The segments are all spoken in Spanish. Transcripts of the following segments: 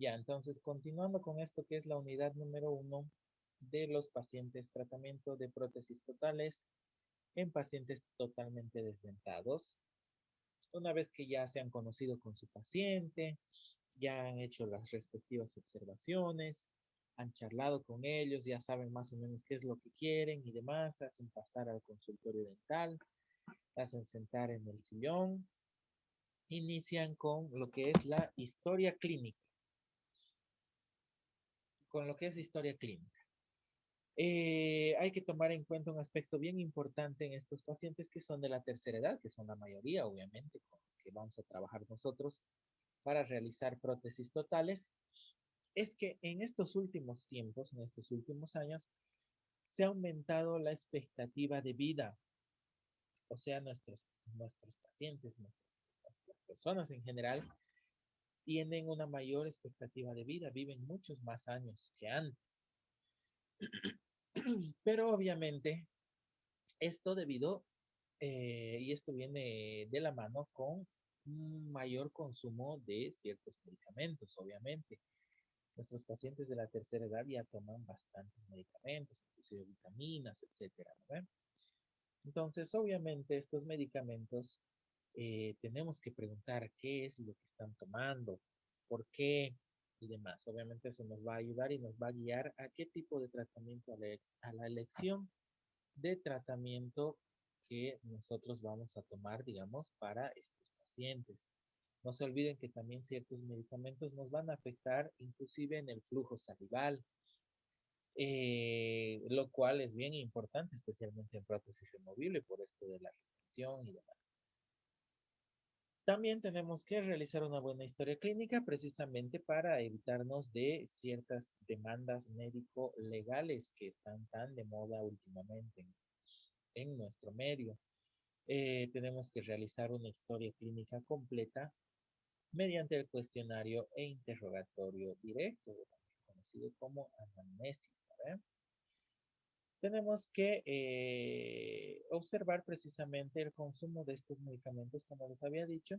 Ya, entonces, continuando con esto que es la unidad número 1 de los pacientes, tratamiento de prótesis totales en pacientes totalmente desdentados. Una vez que ya se han conocido con su paciente, ya han hecho las respectivas observaciones, han charlado con ellos, ya saben más o menos qué es lo que quieren y demás, hacen pasar al consultorio dental, hacen sentar en el sillón, inician con lo que es la historia clínica, con lo que es historia clínica. Hay que tomar en cuenta un aspecto bien importante en estos pacientes que son de la tercera edad, que son la mayoría, obviamente, con los que vamos a trabajar nosotros para realizar prótesis totales, es que en estos últimos tiempos, en estos últimos años, se ha aumentado la expectativa de vida. O sea, nuestros pacientes, nuestras personas en general, tienen una mayor expectativa de vida, viven muchos más años que antes. Pero obviamente esto debido, y esto viene de la mano con un mayor consumo de ciertos medicamentos, obviamente. Nuestros pacientes de la tercera edad ya toman bastantes medicamentos, inclusive vitaminas, etcétera, ¿no? Entonces, obviamente, estos medicamentos tenemos que preguntar qué es lo que están tomando, por qué y demás. Obviamente, eso nos va a ayudar y nos va a guiar a qué tipo de tratamiento, a la elección de tratamiento que nosotros vamos a tomar, digamos, para estos pacientes. No se olviden que también ciertos medicamentos nos van a afectar inclusive en el flujo salival, lo cual es bien importante, especialmente en prótesis removible, por esto de la retención y demás. También tenemos que realizar una buena historia clínica precisamente para evitarnos de ciertas demandas médico-legales que están tan de moda últimamente en nuestro medio. Tenemos que realizar una historia clínica completa mediante el cuestionario e interrogatorio directo, conocido como anamnesis. ¿Verdad? Tenemos que observar precisamente el consumo de estos medicamentos, como les había dicho,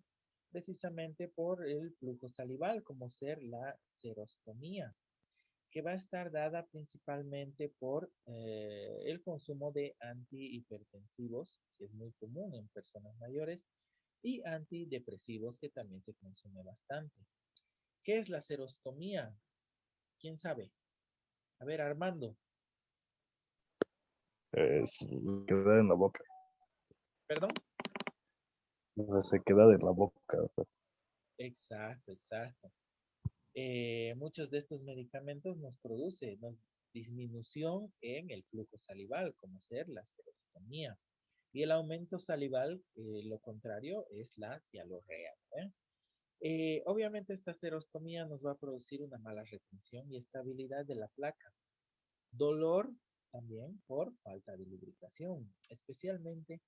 precisamente por el flujo salival, como ser la serostomía, que va a estar dada principalmente por el consumo de antihipertensivos, que es muy común en personas mayores, y antidepresivos, que también se consume bastante. ¿Qué es la serostomía? ¿Quién sabe? A ver, Armando. Se queda en la boca. ¿Perdón? Se queda de la boca. Exacto, exacto. Muchos de estos medicamentos nos producen disminución en el flujo salival, como ser la serostomía. Y el aumento salival, lo contrario, es la cialorrea. ¿Eh? Obviamente esta serostomía nos va a producir una mala retención y estabilidad de la placa. Dolor también por falta de lubricación, especialmente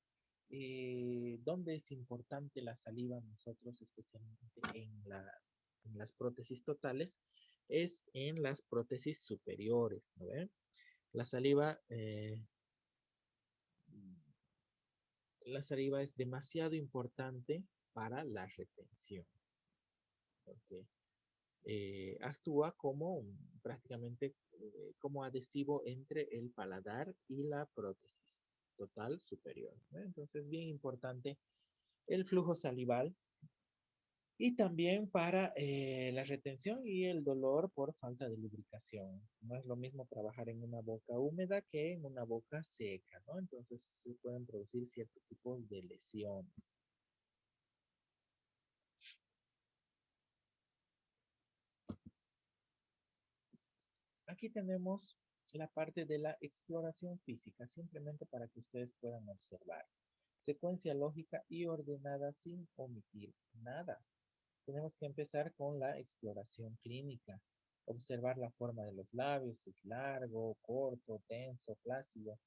donde es importante la saliva nosotros, especialmente en las prótesis totales, es en las prótesis superiores, ¿no ven? La saliva, la saliva es demasiado importante para la retención. Entonces, actúa como prácticamente como adhesivo entre el paladar y la prótesis total superior, ¿no? Entonces, bien importante el flujo salival y también para la retención y el dolor por falta de lubricación. No es lo mismo trabajar en una boca húmeda que en una boca seca, ¿no? Entonces se pueden producir ciertos tipos de lesiones. Aquí tenemos la parte de la exploración física, simplemente para que ustedes puedan observar. Secuencia lógica y ordenada sin omitir nada. Tenemos que empezar con la exploración clínica. Observar la forma de los labios, si es largo, corto, tenso, flácido,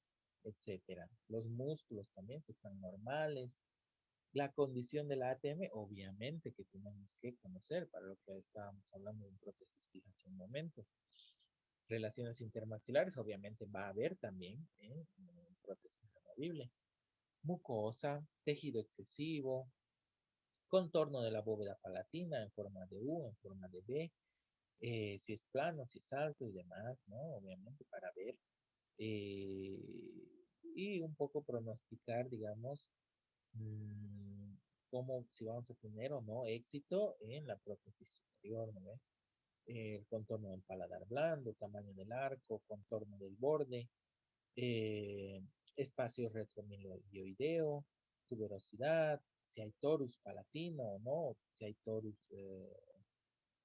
etcétera. Los músculos también, si están normales. La condición de la ATM, obviamente que tenemos que conocer, para lo que estábamos hablando de prótesis fija hace un momento. Relaciones intermaxilares, obviamente va a haber también en prótesis removible. Mucosa, tejido excesivo, contorno de la bóveda palatina en forma de U, en forma de B, Si es plano, si es alto y demás, ¿no? Obviamente para ver eh, y un poco pronosticar, digamos, mm, cómo, si vamos a tener o no éxito en la prótesis superior, ¿no ve? El contorno del paladar blando, tamaño del arco, contorno del borde, eh, espacio retromilioideo, tuberosidad, si hay torus palatino o no, si hay torus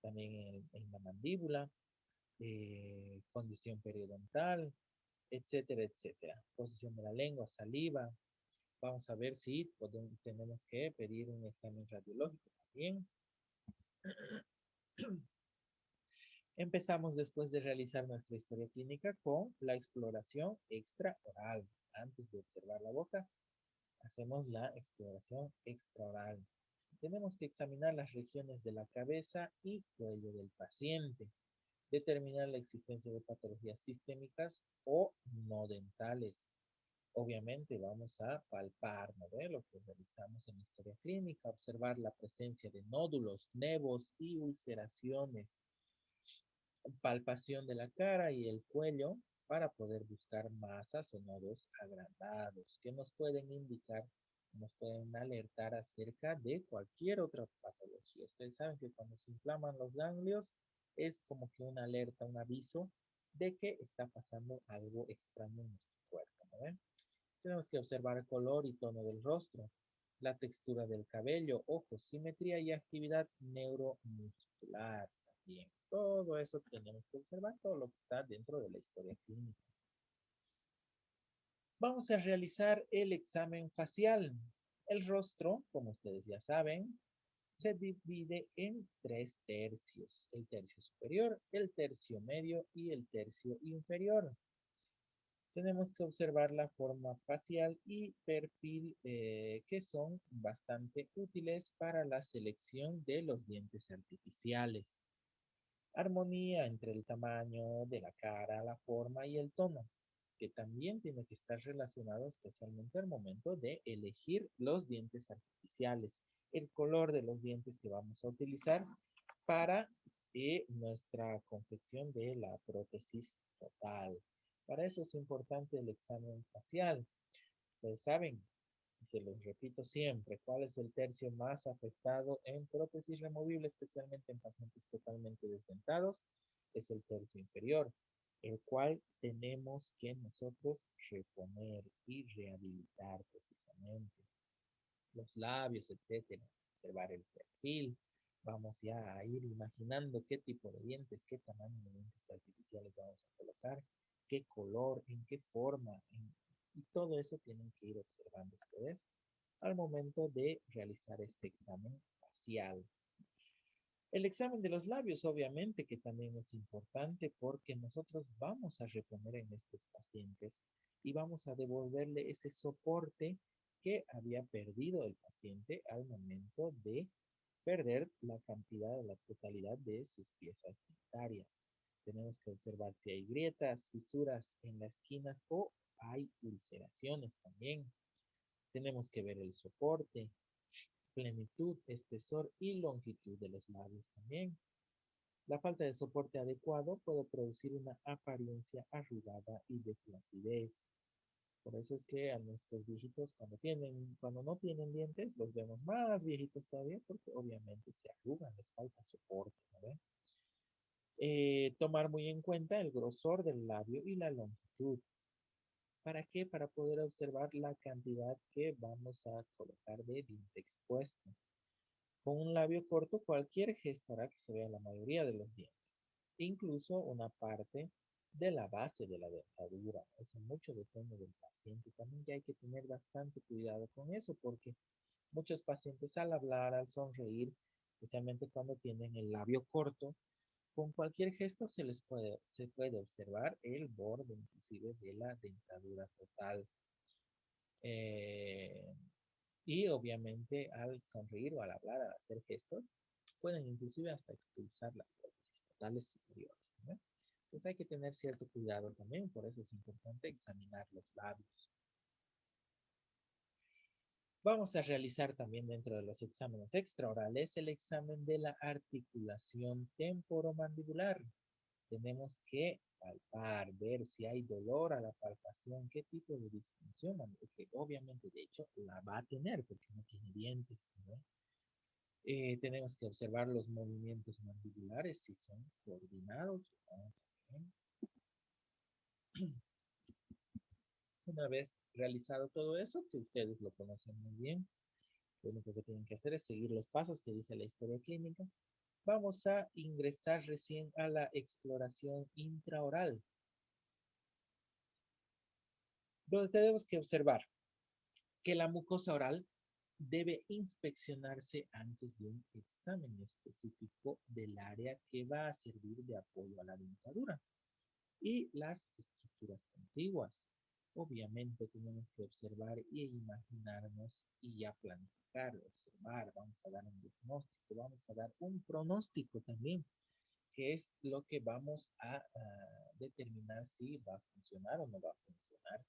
también en la mandíbula, condición periodontal, etcétera, etcétera. Posición de la lengua, saliva. Vamos a ver si tenemos que pedir un examen radiológico también. Empezamos después de realizar nuestra historia clínica con la exploración extraoral. Antes de observar la boca, hacemos la exploración extraoral. Tenemos que examinar las regiones de la cabeza y cuello del paciente. Determinar la existencia de patologías sistémicas o no dentales. Obviamente vamos a palpar, ¿no ve? Lo que realizamos en la historia clínica, observar la presencia de nódulos, nevos y ulceraciones, palpación de la cara y el cuello para poder buscar masas o nodos agrandados que nos pueden indicar, nos pueden alertar acerca de cualquier otra patología. Ustedes saben que cuando se inflaman los ganglios es como que una alerta, un aviso de que está pasando algo extraño en nuestro cuerpo, ¿no ven? Tenemos que observar el color y tono del rostro, la textura del cabello, ojos, simetría y actividad neuromuscular también. Todo eso tenemos que observar, todo lo que está dentro de la historia clínica. Vamos a realizar el examen facial. El rostro, como ustedes ya saben, se divide en 3 tercios. El tercio superior, el tercio medio y el tercio inferior. Tenemos que observar la forma facial y perfil que son bastante útiles para la selección de los dientes artificiales. Armonía entre el tamaño de la cara, la forma y el tono, que también tiene que estar relacionado especialmente al momento de elegir los dientes artificiales, el color de los dientes que vamos a utilizar para nuestra confección de la prótesis total. Para eso es importante el examen facial. Ustedes saben, y se los repito siempre, cuál es el tercio más afectado en prótesis removible, especialmente en pacientes totalmente desdentados, es el tercio inferior, el cual tenemos que nosotros reponer y rehabilitar precisamente. Los labios, etcétera, observar el perfil. Vamos ya a ir imaginando qué tipo de dientes, qué tamaño de dientes artificiales vamos a colocar, qué color, en qué forma, y todo eso tienen que ir observando ustedes al momento de realizar este examen facial. El examen de los labios, obviamente, que también es importante porque nosotros vamos a reponer en estos pacientes y vamos a devolverle ese soporte que había perdido el paciente al momento de perder la cantidad o la totalidad de sus piezas dentarias. Tenemos que observar si hay grietas, fisuras en las esquinas o hay ulceraciones también. Tenemos que ver el soporte, plenitud, espesor y longitud de los labios también. La falta de soporte adecuado puede producir una apariencia arrugada y de flacidez. Por eso es que a nuestros viejitos cuando no tienen dientes, los vemos más viejitos todavía porque obviamente se arrugan, les falta soporte, ¿no? Tomar muy en cuenta el grosor del labio y la longitud. ¿Para qué? Para poder observar la cantidad que vamos a colocar de diente expuesto. Con un labio corto, cualquier gesto hará que se vea la mayoría de los dientes, incluso una parte de la base de la dentadura. Eso mucho depende del paciente. También ya hay que tener bastante cuidado con eso, porque muchos pacientes al hablar, al sonreír, especialmente cuando tienen el labio corto, con cualquier gesto se puede observar el borde inclusive de la dentadura total. Eh, y obviamente al sonreír o al hablar, al hacer gestos, pueden inclusive hasta expulsar las prótesis totales superiores, ¿no? Entonces hay que tener cierto cuidado también, por eso es importante examinar los labios. Vamos a realizar también dentro de los exámenes extraorales el examen de la articulación temporomandibular. Tenemos que palpar, ver si hay dolor a la palpación, qué tipo de disfunción, que obviamente de hecho la va a tener porque no tiene dientes, ¿no? Tenemos que observar los movimientos mandibulares, si son coordinados. Una vez realizado todo eso, que ustedes lo conocen muy bien, lo único que tienen que hacer es seguir los pasos que dice la historia clínica. Vamos a ingresar recién a la exploración intraoral, donde tenemos que observar que la mucosa oral debe inspeccionarse antes de un examen específico del área que va a servir de apoyo a la dentadura y las estructuras contiguas. Obviamente tenemos que observar y imaginarnos y ya planificar, observar, vamos a dar un diagnóstico, vamos a dar un pronóstico también, que es lo que vamos a determinar si va a funcionar o no va a funcionar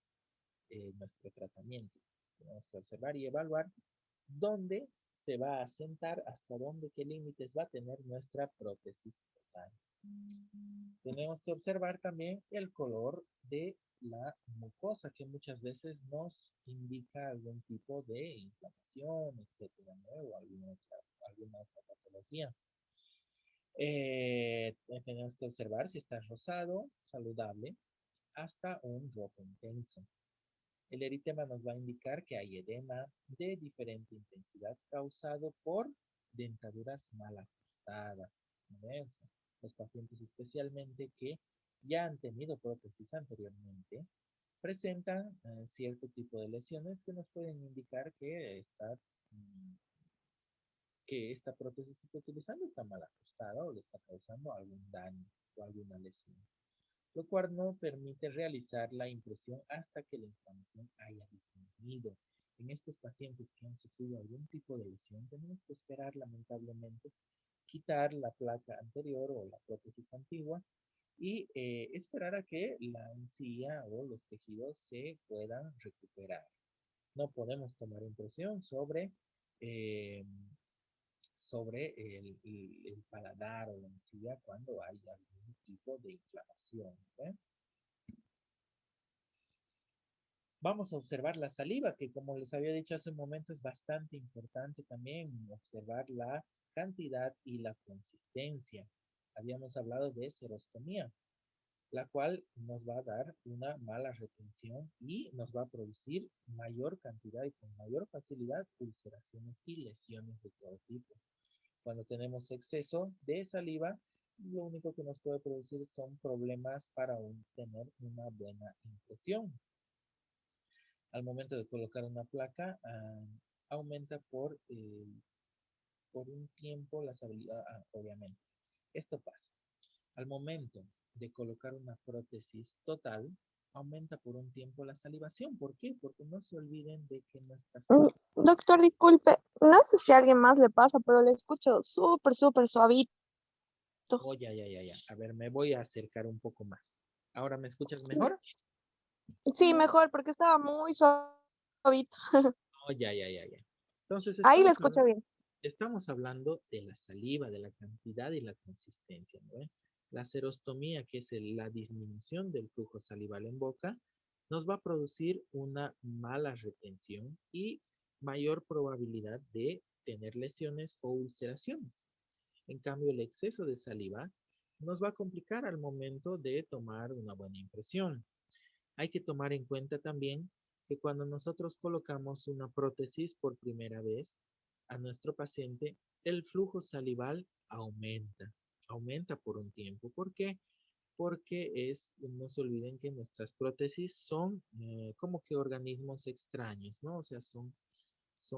nuestro tratamiento. Tenemos que observar y evaluar dónde se va a sentar, hasta dónde, qué límites va a tener nuestra prótesis total. Tenemos que observar también el color de la mucosa, que muchas veces nos indica algún tipo de inflamación, etcétera, ¿no? O alguna otra patología. Tenemos que observar si está rosado, saludable, hasta un rojo intenso. El eritema nos va a indicar que hay edema de diferente intensidad causado por dentaduras mal ajustadas. Los pacientes especialmente que ya han tenido prótesis anteriormente presentan cierto tipo de lesiones que nos pueden indicar mm, que esta prótesis que está utilizando está mal ajustada o le está causando algún daño o alguna lesión, lo cual no permite realizar la impresión hasta que la inflamación haya disminuido. En estos pacientes que han sufrido algún tipo de lesión, tenemos que esperar lamentablemente quitar la placa anterior o la prótesis antigua y esperar a que la encía o los tejidos se puedan recuperar. No podemos tomar impresión eh, sobre el paladar o la encía cuando hay algún tipo de inflamación. ¿Eh? Vamos a observar la saliva, que como les había dicho hace un momento es bastante importante también observar la cantidad y la consistencia. Habíamos hablado de serostomía, la cual nos va a dar una mala retención y nos va a producir mayor cantidad y con mayor facilidad ulceraciones y lesiones de todo tipo. Cuando tenemos exceso de saliva, lo único que nos puede producir son problemas para tener una buena impresión. Al momento de colocar una placa, aumenta por un tiempo la saliva, obviamente. Esto pasa. Al momento de colocar una prótesis total, aumenta por un tiempo la salivación. ¿Por qué? Porque no se olviden de que nuestras placas... Doctor, disculpe, no sé si a alguien más le pasa, pero le escucho súper, súper suavito. Oh, ya. A ver, me voy a acercar un poco más. ¿Ahora me escuchas mejor? Sí, mejor, porque estaba muy suavito. Oh, ya. Entonces, Ahí le escucho bien. estamos hablando de la saliva, de la cantidad y la consistencia, ¿no? La serostomía, que es la disminución del flujo salival en boca, nos va a producir una mala retención y mayor probabilidad de tener lesiones o ulceraciones. En cambio, el exceso de saliva nos va a complicar al momento de tomar una buena impresión. Hay que tomar en cuenta también que cuando nosotros colocamos una prótesis por primera vez a nuestro paciente, el flujo salival aumenta por un tiempo. ¿Por qué? Porque no se olviden que nuestras prótesis son como que organismos extraños, ¿no? O sea, son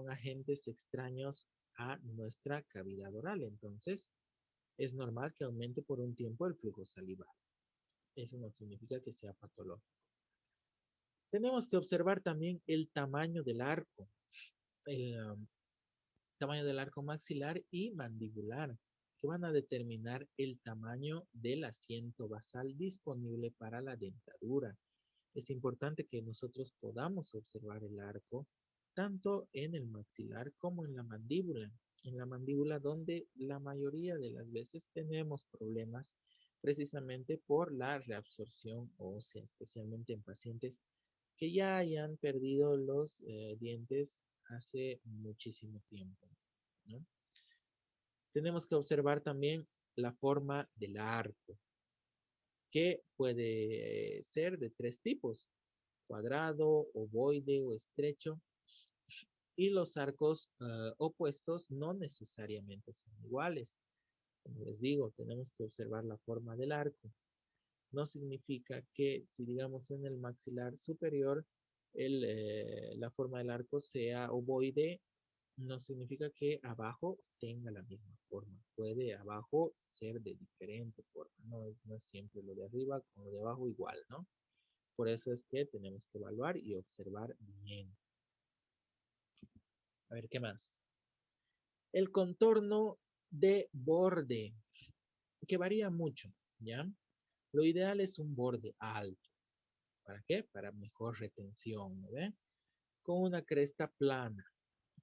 agentes extraños a nuestra cavidad oral. Entonces, es normal que aumente por un tiempo el flujo salival. Eso no significa que sea patológico. Tenemos que observar también el tamaño del arco, el tamaño del arco maxilar y mandibular, que van a determinar el tamaño del asiento basal disponible para la dentadura. Es importante que nosotros podamos observar el arco tanto en el maxilar como en la mandíbula. En la mandíbula donde la mayoría de las veces tenemos problemas precisamente por la reabsorción ósea, especialmente en pacientes que ya hayan perdido los dientes hace muchísimo tiempo, ¿no? Tenemos que observar también la forma del arco, que puede ser de tres tipos: cuadrado, ovoide o estrecho. Y los arcos opuestos no necesariamente son iguales. Como les digo, tenemos que observar la forma del arco. No significa que si digamos en el maxilar superior la forma del arco sea ovoide, no significa que abajo tenga la misma forma. Puede abajo ser de diferente forma. No es siempre lo de arriba con lo de abajo igual, ¿no? Por eso es que tenemos que evaluar y observar bien. A ver, ¿qué más? El contorno de borde, que varía mucho, ¿ya? Lo ideal es un borde alto. ¿Para qué? Para mejor retención, ¿no ve? Con una cresta plana,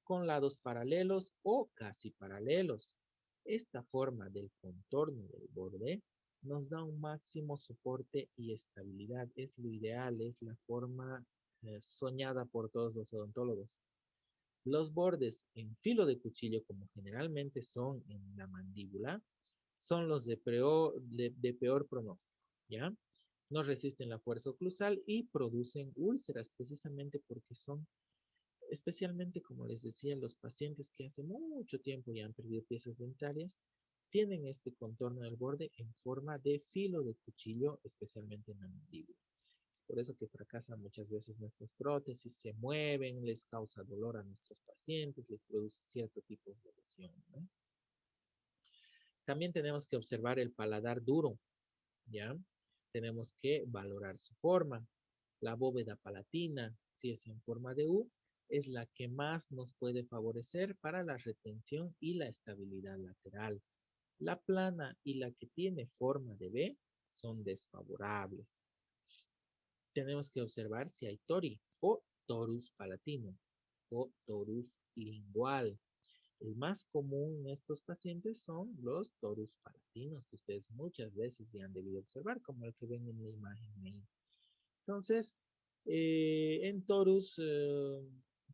con lados paralelos o casi paralelos. Esta forma del contorno del borde nos da un máximo soporte y estabilidad. Es lo ideal, es la forma soñada por todos los odontólogos. Los bordes en filo de cuchillo, como generalmente son en la mandíbula, son los de peor pronóstico, ¿ya? No resisten la fuerza oclusal y producen úlceras precisamente porque son, especialmente como les decía, los pacientes que hace mucho tiempo ya han perdido piezas dentarias, tienen este contorno del borde en forma de filo de cuchillo, especialmente en la mandíbula. Es por eso que fracasan muchas veces nuestras prótesis, se mueven, les causa dolor a nuestros pacientes, les produce cierto tipo de lesión, ¿no? También tenemos que observar el paladar duro, ¿ya? Tenemos que valorar su forma. La bóveda palatina, si es en forma de U, es la que más nos puede favorecer para la retención y la estabilidad lateral. La plana y la que tiene forma de B son desfavorables. Tenemos que observar si hay tori o torus palatino o torus lingual. El más común en estos pacientes son los torus palatinos, que ustedes muchas veces ya han debido observar, como el que ven en la imagen ahí. Entonces, en torus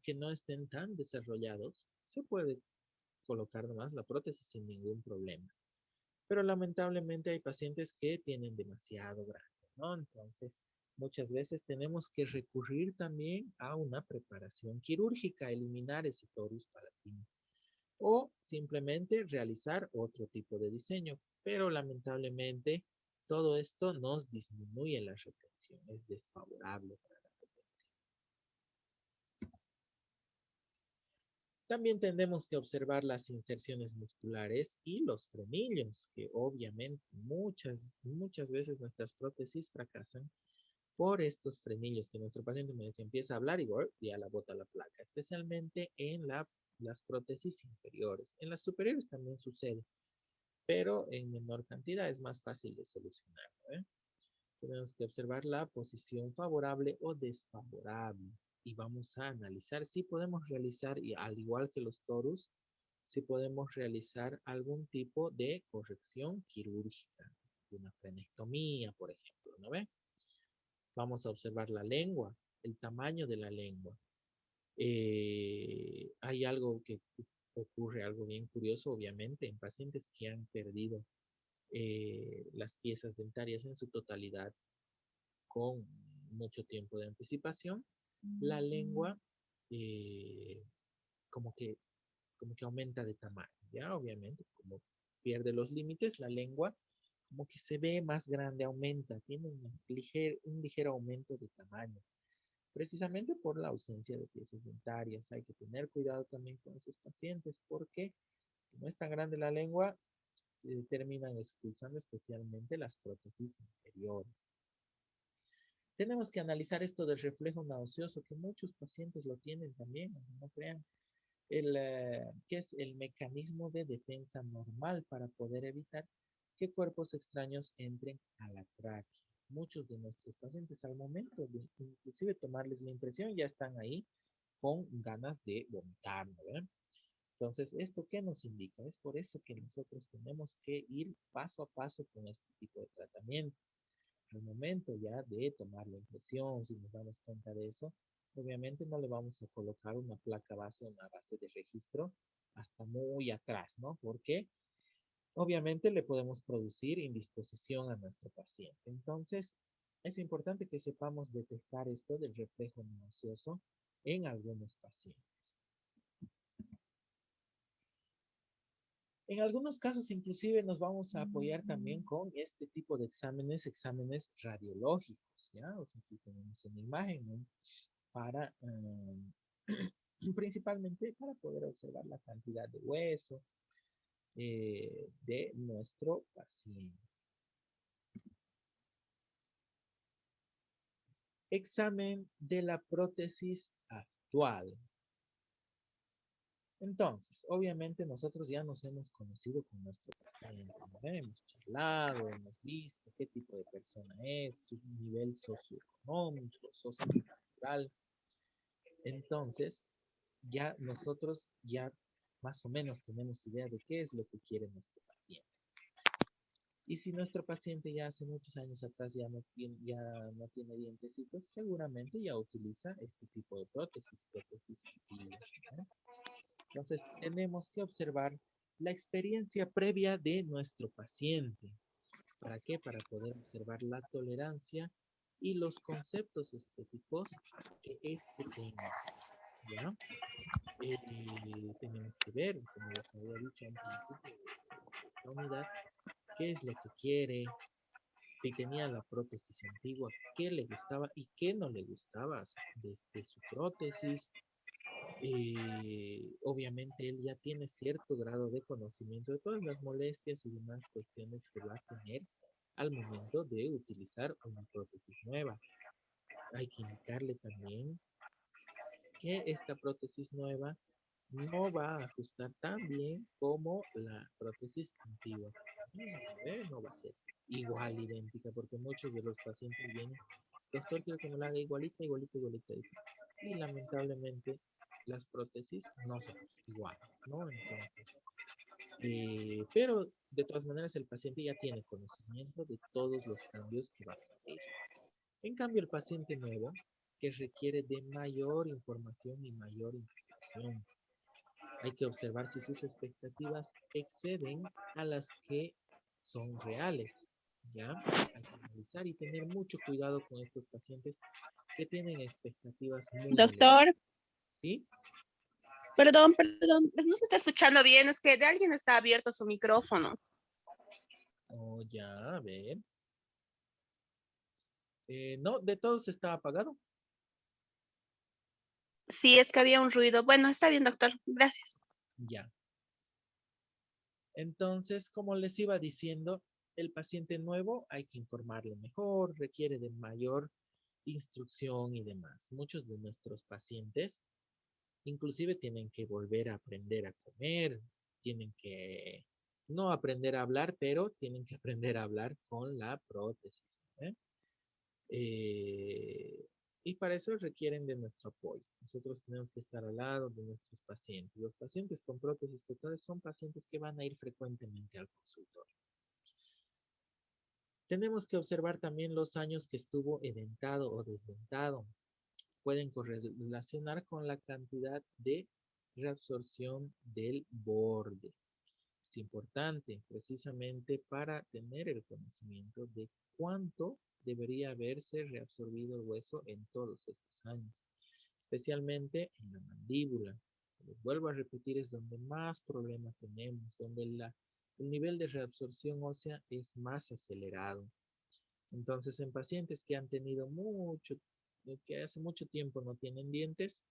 que no estén tan desarrollados, se puede colocar nomás la prótesis sin ningún problema. Pero lamentablemente hay pacientes que tienen demasiado grande, ¿no? Entonces, muchas veces tenemos que recurrir también a una preparación quirúrgica, eliminar ese torus palatino o simplemente realizar otro tipo de diseño. Pero lamentablemente todo esto nos disminuye la retención, es desfavorable para la retención. También tenemos que observar las inserciones musculares y los frenillos, que obviamente muchas veces nuestras prótesis fracasan por estos frenillos, que nuestro paciente medio que empieza a hablar y ya la bota la placa, especialmente en las prótesis inferiores. En las superiores también sucede, pero en menor cantidad es más fácil de solucionar, ¿no? Tenemos que observar la posición favorable o desfavorable y vamos a analizar si podemos realizar, y al igual que los torus, si podemos realizar algún tipo de corrección quirúrgica, una frenectomía, por ejemplo, ¿no ve? Vamos a observar la lengua, el tamaño de la lengua. Hay algo que ocurre, algo bien curioso, obviamente, en pacientes que han perdido las piezas dentarias en su totalidad con mucho tiempo de anticipación, la lengua eh, como que, como que aumenta de tamaño, ¿ya? Obviamente, como pierde los límites, la lengua como que se ve más grande, aumenta, tiene un ligero aumento de tamaño, precisamente por la ausencia de piezas dentarias. Hay que tener cuidado también con esos pacientes porque como es tan grande la lengua, terminan expulsando especialmente las prótesis inferiores. Tenemos que analizar esto del reflejo nauseoso, que muchos pacientes lo tienen también, no crean. ¿Qué es el mecanismo de defensa normal para poder evitar que cuerpos extraños entren a la tráquea? Muchos de nuestros pacientes al momento de inclusive tomarles la impresión ya están ahí con ganas de vomitar, ¿no ven? Entonces, ¿esto qué nos indica? Es por eso que nosotros tenemos que ir paso a paso con este tipo de tratamientos. Al momento ya de tomar la impresión, si nos damos cuenta de eso, obviamente no le vamos a colocar una placa base o una base de registro hasta muy atrás, ¿no? Porque obviamente le podemos producir indisposición a nuestro paciente. Entonces, es importante que sepamos detectar esto del reflejo nauseoso en algunos pacientes. En algunos casos, inclusive, nos vamos a apoyar también con este tipo de exámenes radiológicos, ¿ya? O sea, aquí tenemos una imagen, ¿no? Para, principalmente para poder observar la cantidad de hueso de nuestro paciente. Examen de la prótesis actual. Entonces, obviamente nosotros ya nos hemos conocido con nuestro paciente, ¿no? Hemos charlado, hemos visto qué tipo de persona es, su nivel socioeconómico, sociocultural. Entonces, ya nosotros ya más o menos tenemos idea de qué es lo que quiere nuestro paciente. Y si nuestro paciente ya hace muchos años atrás ya no tiene dientecitos, seguramente ya utiliza este tipo de prótesis antiguas, ¿no? Entonces, tenemos que observar la experiencia previa de nuestro paciente. ¿Para qué? Para poder observar la tolerancia y los conceptos estéticos que éste tenga, ¿ya? Tenemos que ver, como les había dicho al principio de esta unidad, qué es lo que quiere, si tenía la prótesis antigua, qué le gustaba y qué no le gustaba de su prótesis. Obviamente él ya tiene cierto grado de conocimiento de todas las molestias y demás cuestiones que va a tener al momento de utilizar una prótesis nueva. Hay que indicarle también que esta prótesis nueva no va a ajustar tan bien como la prótesis antigua. No va a ser igual, idéntica, porque muchos de los pacientes vienen, doctor, quiero que me la haga igualita, igualita, igualita, dice. Y lamentablemente las prótesis no son iguales, ¿no? Entonces, pero de todas maneras el paciente ya tiene conocimiento de todos los cambios que va a sufrir. En cambio, el paciente nuevo, que requiere de mayor información y mayor instrucción, hay que observar si sus expectativas exceden a las que son reales, ¿ya? Hay que analizar y tener mucho cuidado con estos pacientes que tienen expectativas muy elevadas, Doctor, ¿sí? perdón, no se está escuchando bien, es que de alguien está abierto su micrófono. Oh, ya, a ver. No, de todos está apagado. Sí, es que había un ruido. Bueno, está bien, doctor, gracias. Ya. Entonces, como les iba diciendo, el paciente nuevo hay que informarle mejor, requiere de mayor instrucción y demás. Muchos de nuestros pacientes inclusive tienen que volver a aprender a comer, tienen que no aprender a hablar, pero tienen que aprender a hablar con la prótesis, ¿eh? Y para eso requieren de nuestro apoyo. Nosotros tenemos que estar al lado de nuestros pacientes. Los pacientes con prótesis totales son pacientes que van a ir frecuentemente al consultorio. Tenemos que observar también los años que estuvo edentado o desdentado. Pueden correlacionar con la cantidad de reabsorción del borde. Es importante precisamente para tener el conocimiento de cuánto debería haberse reabsorbido el hueso en todos estos años, especialmente en la mandíbula. Les vuelvo a repetir, es donde más problemas tenemos, donde el nivel de reabsorción ósea es más acelerado. Entonces, en pacientes que han tenido que hace mucho tiempo no tienen dientes,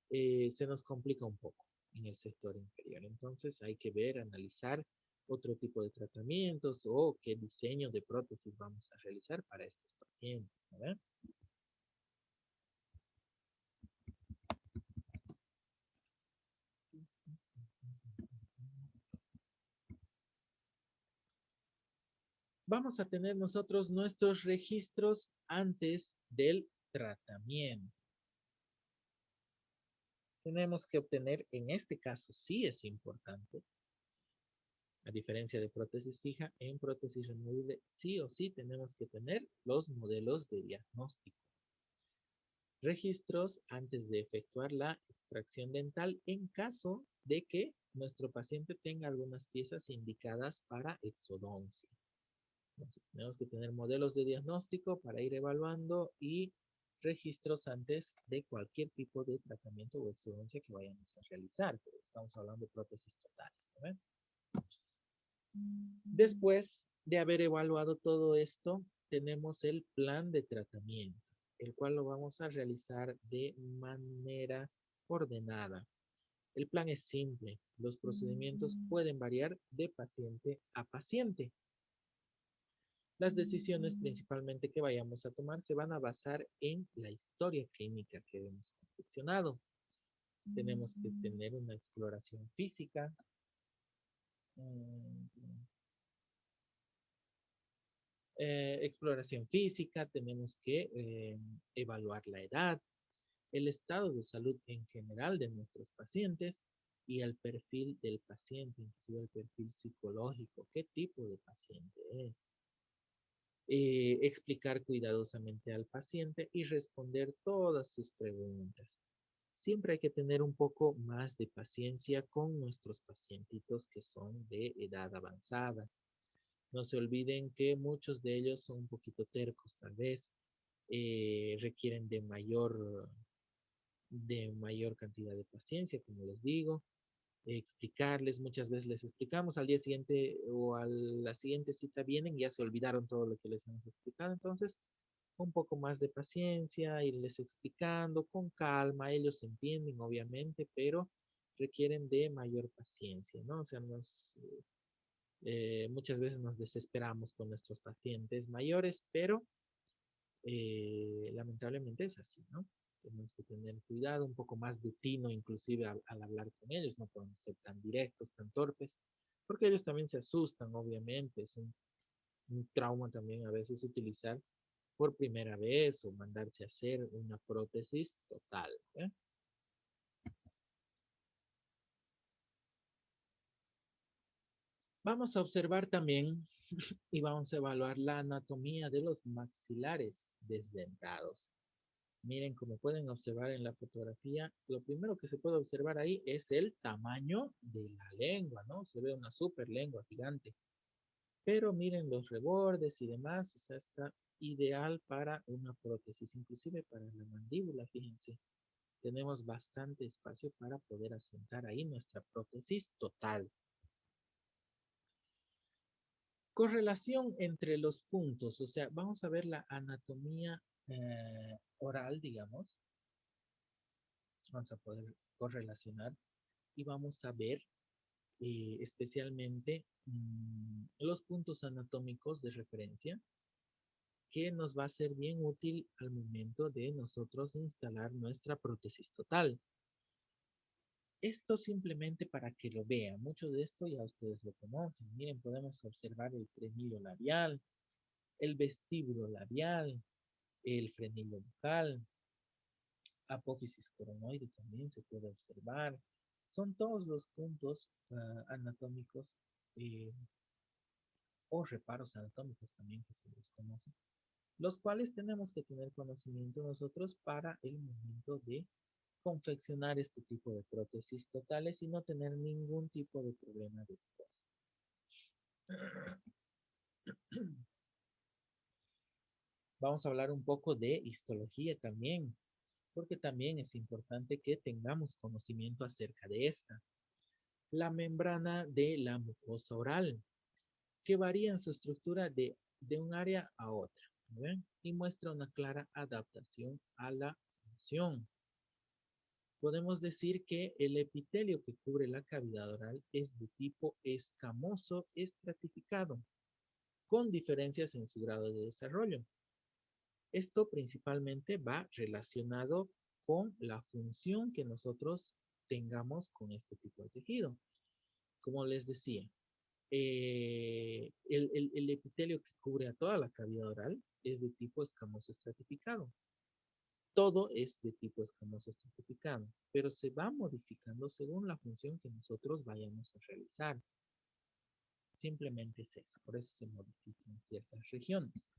se nos complica un poco en el sector inferior. Entonces, hay que ver, analizar otro tipo de tratamientos o qué diseño de prótesis vamos a realizar para estos pacientes, ¿no? Vamos a tener nosotros nuestros registros antes del tratamiento. tenemos que obtener, en este caso sí es importante, a diferencia de prótesis fija, en prótesis removible sí o sí tenemos que tener los modelos de diagnóstico. Registros antes de efectuar la extracción dental en caso de que nuestro paciente tenga algunas piezas indicadas para exodoncia. Entonces, tenemos que tener modelos de diagnóstico para ir evaluando y registros antes de cualquier tipo de tratamiento o exodoncia que vayamos a realizar. Pero estamos hablando de prótesis totales, ¿no? Después de haber evaluado todo esto, tenemos el plan de tratamiento, el cual lo vamos a realizar de manera ordenada. El plan es simple. Los procedimientos pueden variar de paciente a paciente. Las decisiones principalmente que vayamos a tomar se van a basar en la historia clínica que hemos confeccionado. Tenemos que tener una exploración física. Exploración física, tenemos que evaluar la edad, el estado de salud en general de nuestros pacientes y el perfil del paciente, inclusive el perfil psicológico, qué tipo de paciente es. Explicar cuidadosamente al paciente y responder todas sus preguntas. Siempre hay que tener un poco más de paciencia con nuestros pacientitos que son de edad avanzada. No se olviden que muchos de ellos son un poquito tercos, tal vez requieren de mayor cantidad de paciencia, como les digo. Explicarles, muchas veces les explicamos, al día siguiente o a la siguiente cita vienen y ya se olvidaron todo lo que les hemos explicado. Entonces, un poco más de paciencia, irles explicando con calma. Ellos entienden, obviamente, pero requieren de mayor paciencia, ¿no? O sea, muchas veces nos desesperamos con nuestros pacientes mayores, pero lamentablemente es así, ¿no? Tenemos que tener cuidado, un poco más de tino inclusive al hablar con ellos, no podemos ser tan directos, tan torpes, porque ellos también se asustan, obviamente, es un trauma también a veces utilizar por primera vez o mandarse a hacer una prótesis total, ¿eh? Vamos a observar también y vamos a evaluar la anatomía de los maxilares desdentados. Miren, como pueden observar en la fotografía, lo primero que se puede observar ahí es el tamaño de la lengua, ¿no? Se ve una super lengua gigante. Pero miren los rebordes y demás, o sea, está ideal para una prótesis, inclusive para la mandíbula, fíjense. Tenemos bastante espacio para poder asentar ahí nuestra prótesis total. Correlación entre los puntos, o sea, vamos a ver la anatomía oral, digamos. Vamos a poder correlacionar y vamos a ver especialmente los puntos anatómicos de referencia que nos va a ser bien útil al momento de nosotros instalar nuestra prótesis total. Esto simplemente para que lo vean. Mucho de esto ya ustedes lo conocen. Miren, podemos observar el frenillo labial, el vestíbulo labial, el frenillo bucal, apófisis coronoide también se puede observar. Son todos los puntos anatómicos eh, o reparos anatómicos también que se los conoce, los cuales tenemos que tener conocimiento nosotros para el momento de confeccionar este tipo de prótesis totales y no tener ningún tipo de problema después. Vamos a hablar un poco de histología también, porque también es importante que tengamos conocimiento acerca de esta. La membrana de la mucosa oral, que varía en su estructura de un área a otra, ¿ven? Y muestra una clara adaptación a la función. Podemos decir que el epitelio que cubre la cavidad oral es de tipo escamoso estratificado, con diferencias en su grado de desarrollo. Esto principalmente va relacionado con la función que nosotros tengamos con este tipo de tejido. Como les decía, el epitelio que cubre a toda la cavidad oral es de tipo escamoso estratificado. Todo es de tipo escamoso estratificado, pero se va modificando según la función que nosotros vayamos a realizar. Simplemente es eso, por eso se modifican ciertas regiones.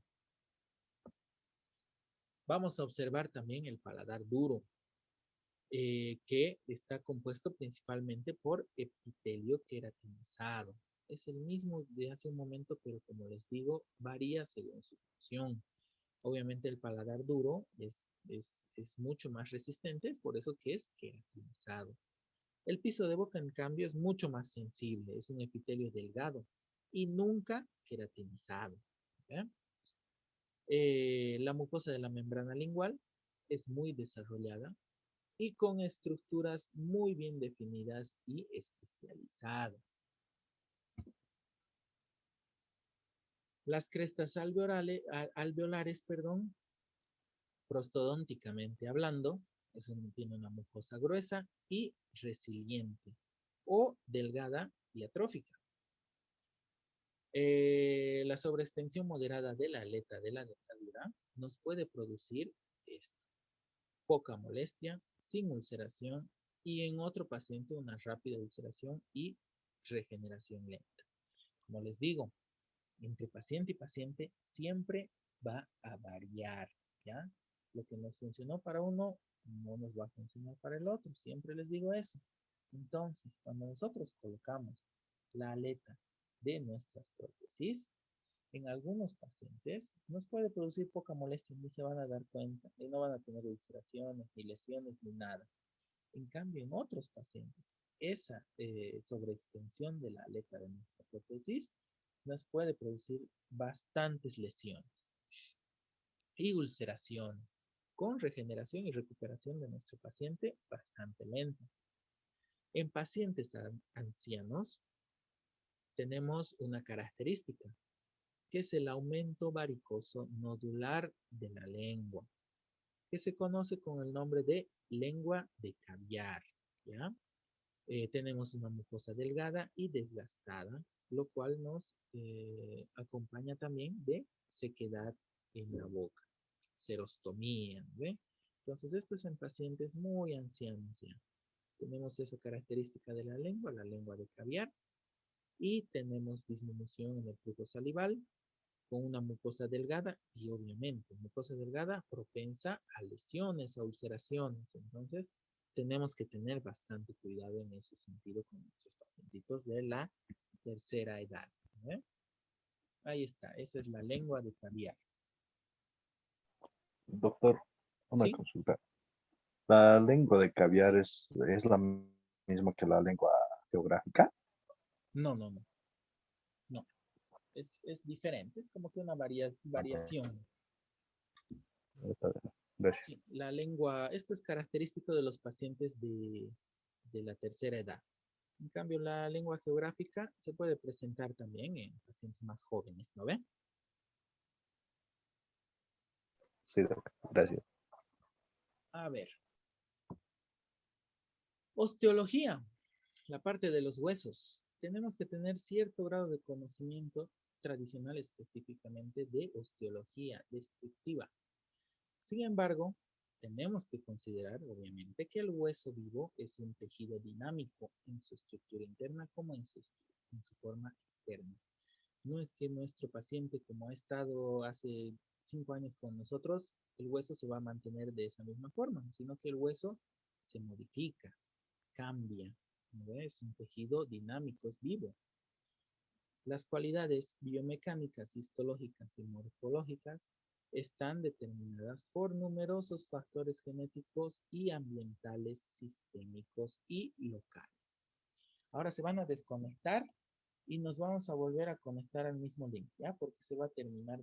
Vamos a observar también el paladar duro, que está compuesto principalmente por epitelio queratinizado. Es el mismo de hace un momento, pero como les digo, varía según su función. Obviamente el paladar duro es mucho más resistente, es por eso que es queratinizado. El piso de boca, en cambio, es mucho más sensible, es un epitelio delgado y nunca queratinizado. ¿Ya? La mucosa de la membrana lingual es muy desarrollada y con estructuras muy bien definidas y especializadas. Las crestas alveolares, prostodónticamente hablando, tiene una mucosa gruesa y resiliente o delgada y atrófica. La sobreextensión moderada de la aleta de la dentadura nos puede producir esto: poca molestia, sin ulceración y en otro paciente una rápida ulceración y regeneración lenta. Como les digo, entre paciente y paciente siempre va a variar, ¿ya? Lo que nos funcionó para uno no nos va a funcionar para el otro, siempre les digo eso. Entonces, cuando nosotros colocamos la aleta de nuestras prótesis, en algunos pacientes nos puede producir poca molestia, ni se van a dar cuenta, y no van a tener ulceraciones, ni lesiones, ni nada. En cambio, en otros pacientes, esa sobreextensión de la aleta de nuestra prótesis nos puede producir bastantes lesiones y ulceraciones, con regeneración y recuperación de nuestro paciente bastante lenta. En pacientes ancianos tenemos una característica, que es el aumento varicoso nodular de la lengua, que se conoce con el nombre de lengua de caviar, ¿ya? Tenemos una mucosa delgada y desgastada, lo cual nos acompaña también de sequedad en la boca, serostomía, ¿ve? Entonces, esto es en pacientes muy ancianos ya. Tenemos esa característica de la lengua de caviar, y tenemos disminución en el flujo salival con una mucosa delgada y obviamente mucosa delgada propensa a lesiones, a ulceraciones. Entonces, tenemos que tener bastante cuidado en ese sentido con nuestros pacientitos de la tercera edad. ¿Eh? Ahí está, esa es la lengua de caviar. Doctor, una ¿Sí? consulta. ¿La lengua de caviar es la misma que la lengua geográfica? No, no, no. No. Es diferente, es como que una Ok, variación. está bien. Gracias. Sí, la lengua, esto es característico de los pacientes de la tercera edad. En cambio, la lengua geográfica se puede presentar también en pacientes más jóvenes, ¿no ve? Sí, doctor. Gracias. A ver, osteología, la parte de los huesos. Tenemos que tener cierto grado de conocimiento tradicional específicamente de osteología descriptiva. Sin embargo, tenemos que considerar, obviamente, que el hueso vivo es un tejido dinámico en su estructura interna como en su forma externa. No es que nuestro paciente, como ha estado hace 5 años con nosotros, el hueso se va a mantener de esa misma forma, sino que el hueso se modifica, cambia, ¿no? Es un tejido dinámico, es vivo. Las cualidades biomecánicas, histológicas y morfológicas están determinadas por numerosos factores genéticos y ambientales, sistémicos y locales. Ahora se van a desconectar y nos vamos a volver a conectar al mismo link, ¿ya? Porque se va a terminar